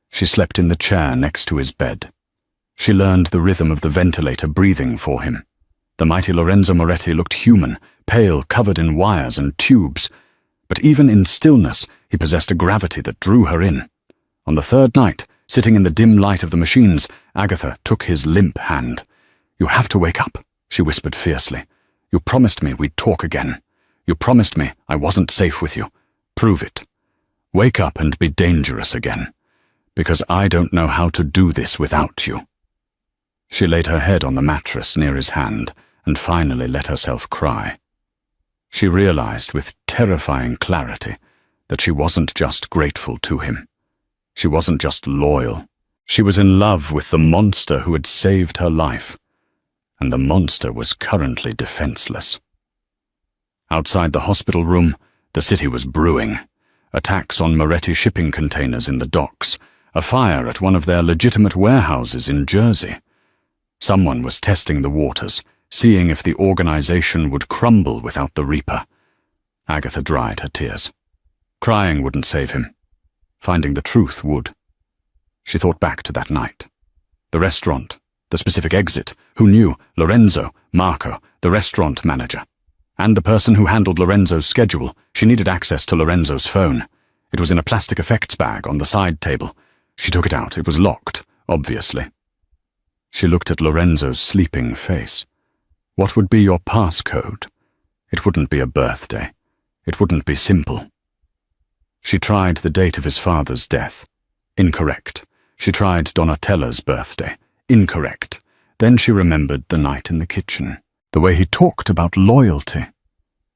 Speaker 1: She slept in the chair next to his bed. She learned the rhythm of the ventilator breathing for him. The mighty Lorenzo Moretti looked human, pale, covered in wires and tubes. But even in stillness, he possessed a gravity that drew her in. On the 3rd night, sitting in the dim light of the machines, Agatha took his limp hand. "You have to wake up," she whispered fiercely. "You promised me we'd talk again. You promised me I wasn't safe with you. Prove it." Wake up and be dangerous again, because I don't know how to do this without you." She laid her head on the mattress near his hand and finally let herself cry. She realized with terrifying clarity that she wasn't just grateful to him. She wasn't just loyal. She was in love with the monster who had saved her life, and the monster was currently defenseless. Outside the hospital room, the city was brewing. Attacks on Moretti shipping containers in the docks, a fire at one of their legitimate warehouses in Jersey. Someone was testing the waters, seeing if the organization would crumble without the Reaper. Agatha dried her tears. Crying wouldn't save him. Finding the truth would. She thought back to that night. The restaurant, the specific exit, who knew? Lorenzo, Marco, the restaurant manager. And the person who handled Lorenzo's schedule. She needed access to Lorenzo's phone. It was in a plastic effects bag on the side table. She took it out. It was locked, obviously. She looked at Lorenzo's sleeping face. What would be your passcode? It wouldn't be a birthday. It wouldn't be simple. She tried the date of his father's death. Incorrect. She tried Donatella's birthday. Incorrect. Then she remembered the night in the kitchen. The way he talked about loyalty.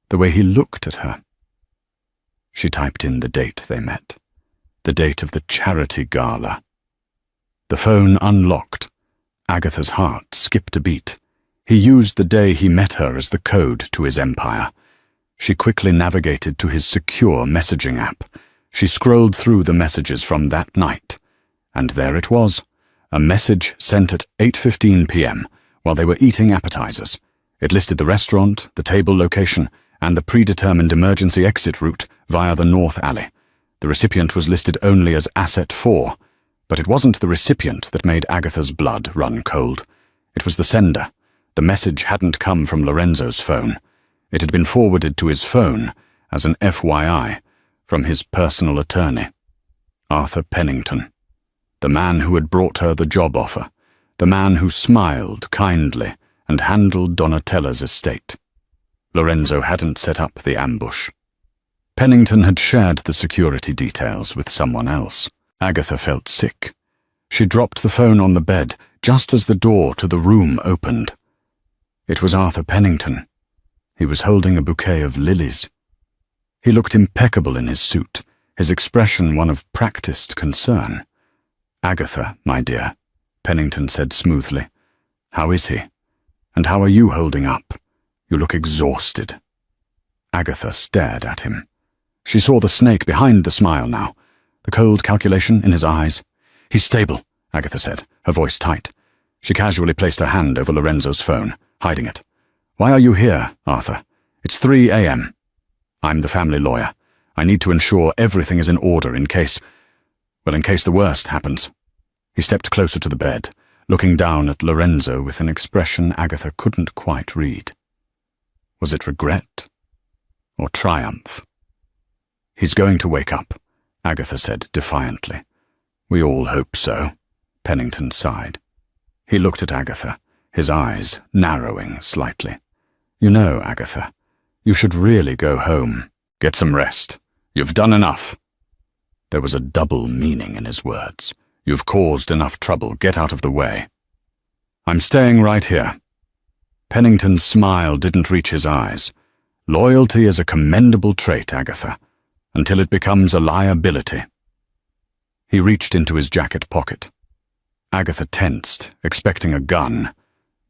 Speaker 1: The way he looked at her. She typed in the date they met. The date of the charity gala. The phone unlocked. Agatha's heart skipped a beat. He used the day he met her as the code to his empire. She quickly navigated to his secure messaging app. She scrolled through the messages from that night. And there it was. A message sent at 8:15 p.m. while they were eating appetizers. It listed the restaurant, the table location, and the predetermined emergency exit route via the north alley. The recipient was listed only as Asset 4, but it wasn't the recipient that made Agatha's blood run cold. It was the sender. The message hadn't come from Lorenzo's phone. It had been forwarded to his phone as an FYI from his personal attorney, Arthur Pennington, the man who had brought her the job offer, the man who smiled kindly and handled Donatella's estate. Lorenzo hadn't set up the ambush. Pennington had shared the security details with someone else. Agatha felt sick. She dropped the phone on the bed just as the door to the room opened. It was Arthur Pennington. He was holding a bouquet of lilies. He looked impeccable in his suit, his expression one of practiced concern. "Agatha, my dear," Pennington said smoothly. "How is he? And how are you holding up? You look exhausted." Agatha stared at him. She saw the snake behind the smile now, the cold calculation in his eyes. "He's stable," Agatha said, her voice tight. She casually placed her hand over Lorenzo's phone, hiding it. "Why are you here, Arthur? It's 3 a.m. I'm the family lawyer. I need to ensure everything is in order in case the worst happens." He stepped closer to the bed, looking down at Lorenzo with an expression Agatha couldn't quite read. Was it regret or triumph? "He's going to wake up," Agatha said defiantly. "We all hope so," Pennington sighed. He looked at Agatha, his eyes narrowing slightly. "You know, Agatha, you should really go home. Get some rest. You've done enough." There was a double meaning in his words. "You've caused enough trouble. Get out of the way." "I'm staying right here." Pennington's smile didn't reach his eyes. "Loyalty is a commendable trait, Agatha, until it becomes a liability." He reached into his jacket pocket. Agatha tensed, expecting a gun,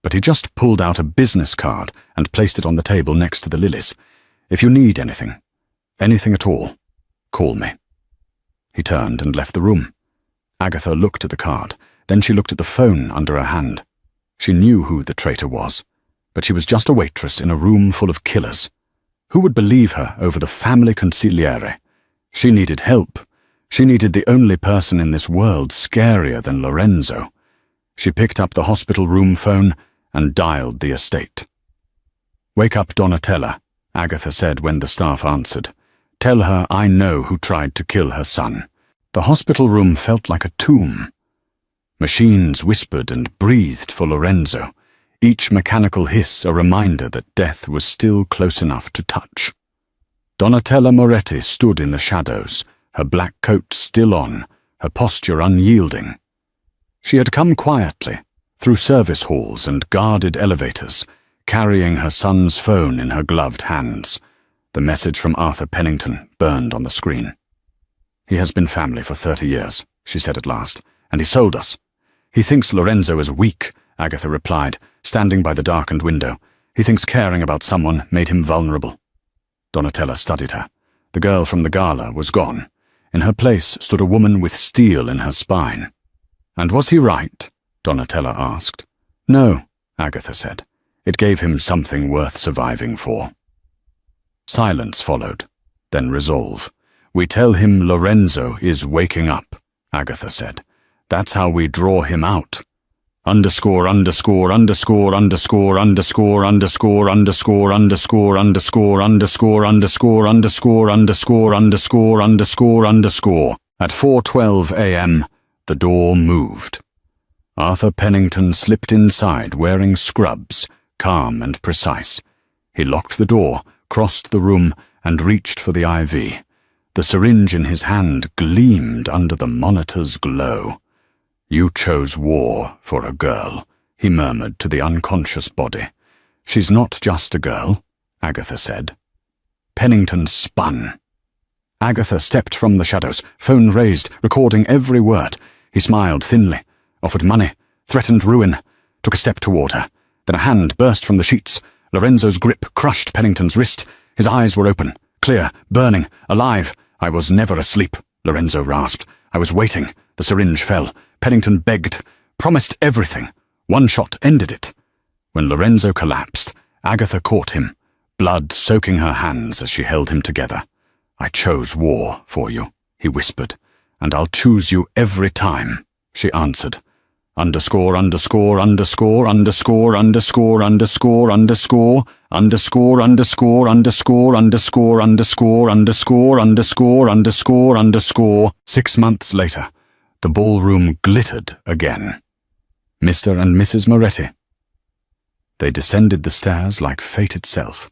Speaker 1: but he just pulled out a business card and placed it on the table next to the lilies. "If you need anything at all, call me." He turned and left the room. Agatha looked at the card, then she looked at the phone under her hand. She knew who the traitor was, but she was just a waitress in a room full of killers. Who would believe her over the family consigliere? She needed help. She needed the only person in this world scarier than Lorenzo. She picked up the hospital room phone and dialed the estate. "Wake up Donatella," Agatha said when the staff answered. "Tell her I know who tried to kill her son." The hospital room felt like a tomb. Machines whispered and breathed for Lorenzo, each mechanical hiss a reminder that death was still close enough to touch. Donatella Moretti stood in the shadows, her black coat still on, her posture unyielding. She had come quietly, through service halls and guarded elevators, carrying her son's phone in her gloved hands. The message from Arthur Pennington burned on the screen. "He has been family for 30 years, she said at last, "and he sold us." "He thinks Lorenzo is weak," Agatha replied, standing by the darkened window. "He thinks caring about someone made him vulnerable." Donatella studied her. The girl from the gala was gone. In her place stood a woman with steel in her spine. "And was he right?" Donatella asked. "No," Agatha said. "It gave him something worth surviving for." Silence followed, then resolve. "We tell him Lorenzo is waking up," Agatha said. "That's how we draw him out. Underscore, underscore, underscore, underscore, underscore, underscore, underscore, underscore, underscore, underscore, underscore, underscore, underscore, underscore, underscore, underscore." At 4:12 a.m., the door moved. Arthur Pennington slipped inside wearing scrubs, calm and precise. He locked the door, crossed the room, and reached for the IV. The syringe in his hand gleamed under the monitor's glow. "You chose war for a girl," he murmured to the unconscious body. "She's not just a girl," Agatha said. Pennington spun. Agatha stepped from the shadows, phone raised, recording every word. He smiled thinly, offered money, threatened ruin, took a step toward her. Then a hand burst from the sheets. Lorenzo's grip crushed Pennington's wrist. His eyes were open, clear, burning, alive. "I was never asleep," Lorenzo rasped. "I was waiting." The syringe fell. Pennington begged, promised everything. One shot ended it. When Lorenzo collapsed, Agatha caught him, blood soaking her hands as she held him together. "I chose war for you," he whispered. "And I'll choose you every time," she answered. Underscore, underscore, underscore, underscore, underscore, underscore, underscore, underscore, underscore, underscore, underscore, underscore, underscore, underscore, underscore, underscore. 6 months later, the ballroom glittered again. Mr. and Mrs. Moretti. They descended the stairs like fate itself.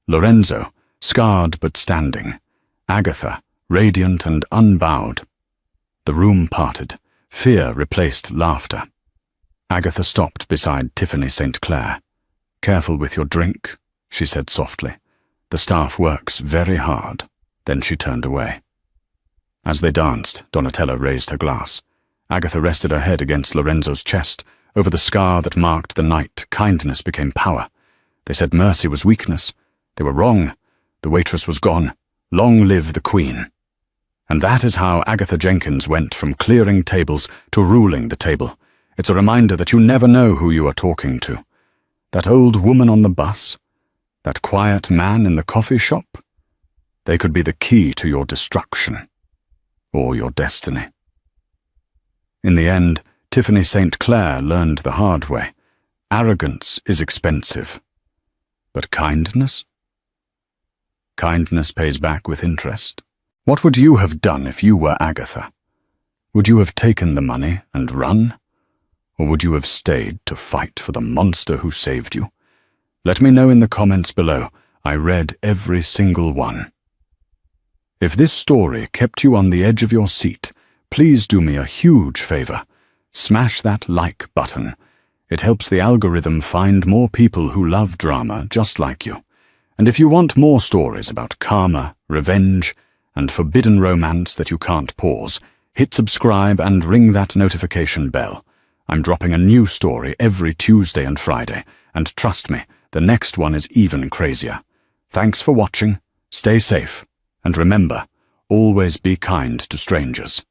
Speaker 1: Lorenzo, scarred but standing. Agatha, radiant and unbowed. The room parted. Fear replaced laughter. Agatha stopped beside Tiffany St. Clair. "Careful with your drink," she said softly. "The staff works very hard." Then she turned away. As they danced, Donatella raised her glass. Agatha rested her head against Lorenzo's chest. Over the scar that marked the night, kindness became power. They said mercy was weakness. They were wrong. The waitress was gone. Long live the Queen. And that is how Agatha Jenkins went from clearing tables to ruling the table. It's a reminder that you never know who you are talking to. That old woman on the bus? That quiet man in the coffee shop? They could be the key to your destruction. Or your destiny. In the end, Tiffany St. Clair learned the hard way. Arrogance is expensive. But kindness? Kindness pays back with interest. What would you have done if you were Agatha? Would you have taken the money and run? Or would you have stayed to fight for the monster who saved you? Let me know in the comments below. I read every single one. If this story kept you on the edge of your seat, please do me a huge favor. Smash that like button. It helps the algorithm find more people who love drama just like you. And if you want more stories about karma, revenge, and forbidden romance that you can't pause, hit subscribe and ring that notification bell. I'm dropping a new story every Tuesday and Friday, and trust me, the next one is even crazier. Thanks for watching, stay safe, and remember, always be kind to strangers.